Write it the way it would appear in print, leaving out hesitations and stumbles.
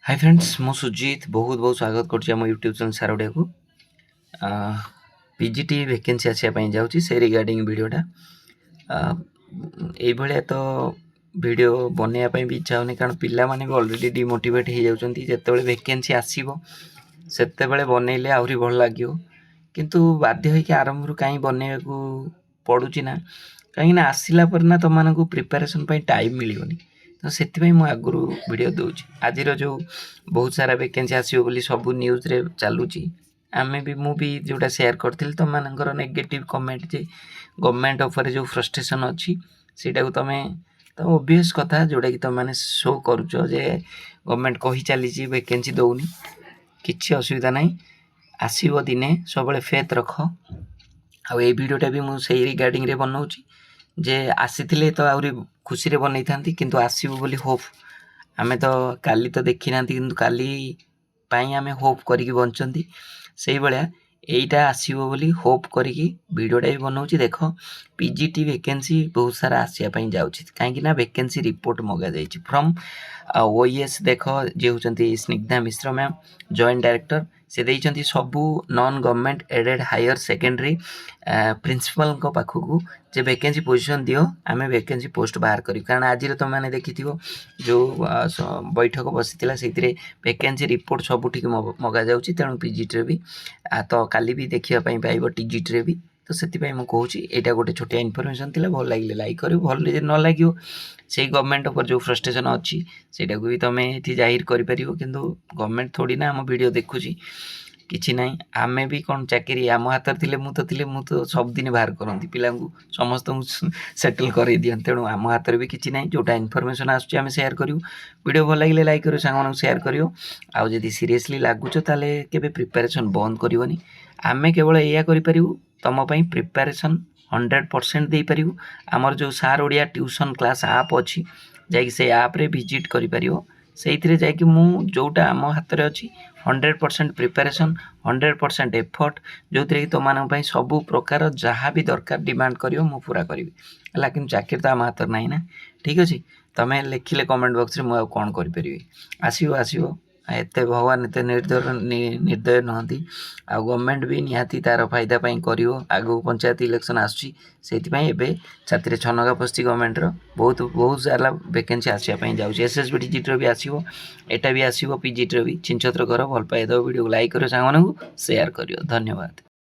Hi friends मु सुजीत बहुत बहुत स्वागत करुच्ची आम यूट्यूब चैनल सारोडिया को पीजीटी वैकेंसी आसापी जाऊँगी से रिगार्डिंग वीडियोटा ये तो वीडियो बनवाई भी इच्छा होनी कारण पिला माने भी ऑलरेडी डिमोटिवेट हो जाती जिते वैकेंसी आसो से बनइले आहरी भल लगे किंतु बाध्य होकर आरंभ कहीं बनवाक पड़ूँ ना कहीं आसला ना तुम को प्रिपेरेसन टाइम मिलनी तो से आगु वीडियो दूची आज जो बहुत सारा वैकेंसी आसो बोली सब न्यूज रे चलुची आमे भी मु भी जोटा शेयर करथिल तुम मानकर नेगेटिव कमेंट जे गवर्नमेंट ऑफर जो फ्रस्ट्रेशन अच्छी सेटा को तमे तो ओबियस कथा जोटा कि तुम मैंने शो करुच जे गवर्नमेंट कही चली वैकेंसी दौनी किसी असुविधा नहीं आसो दिने सब फेथ रख आ वीडियोटा भी मुझे रिगार्डिंग रे बनाऊँगी जे आसी तो आहरी खुशी रे बनई था किंतु आसो बोली होप आमे तो काली तो देखी ना कि काली आमे होप करिकी बंचती से भाया यहीटा आसो बोली होप करिकी वीडियोटा भी बनाऊँगी देख पीजीटी वैकेंसी बहुत सारा आसापी जाऊँगी कहीं वैकेंसी रिपोर्ट मगा जा फ्रॉम ओएस देख जे होती Snigdha Mishra ma'am joint director से देइछंती सबू non government aided higher secondary principal पाखक जे वैकेंसी पोजीशन दियो आमे वैकेंसी पोस्ट बाहर करी कारण आज तुम मैंने देखी जो बैठक बसी से वैकेंसी रिपोर्ट सबुठ मगा जाऊँगी तेणु पीजीटी भी तो काली भी देखापी पाइब टीजीटी भी तो से कहूँ यहाँ गोटे छोटिया इनफर्मेशन थी भल लगे लाइक कर भल न लगे से गवर्नमेंट पर जो फ्रस्ट्रेशन अच्छी सेटा को भी तुम ये जाहिर कर गवर्नमेंट थोड़ी ना आम वीडियो देखुची किसी ना आमे भी कौन चाकरी आम हाथ मु तो सब दिन बाहर करती पिला समस्त सेटल कर दिखाँ तेणु आम हाथ भी किसी ना जोटा इनफर्मेशन आसमें सेयार करूँ वीडियो भल लगे लाइक कर सांग सेयार कर आदि सीरीयसली लगुच ताले केबे प्रिपरेशन बंद करनी आमे केवल या करूँ तुम प्रिपरेशन 100% दे पारू आमर जो सार ओडिया ट्यूशन क्लास आप अच्छी जाकि से आप रे विजिट करि से जाकि मु जोटा आम हाथ में अच्छी 100% प्रिपरेशन 100% एफर्ट जो थी तुम सब प्रकार जहाँ भी दरकार डिमांड कर पूरा करी है कि चाकरी तो आम हाथ ना ना ठीक अच्छे तुम्हें लिखिले कमेंट बॉक्स रे मु कौन करी आसो आसो एत भगवान एत निर्दय नहंती आ गवर्नमेंट भी निहाती तार फायदा कर आगु पंचायत इलेक्शन आसुची छात्री छनका पस्ती गवर्नमेंट बहुत बहुत सारा वैकेंसी आसापी जाऊँगी एसएसबी टीजीटी भी आसो एटा भी आसो पीजीटी भी चिंचत्र कर भल पाए वीडियो को लाइक कर सांग सेयार कर धन्यवाद।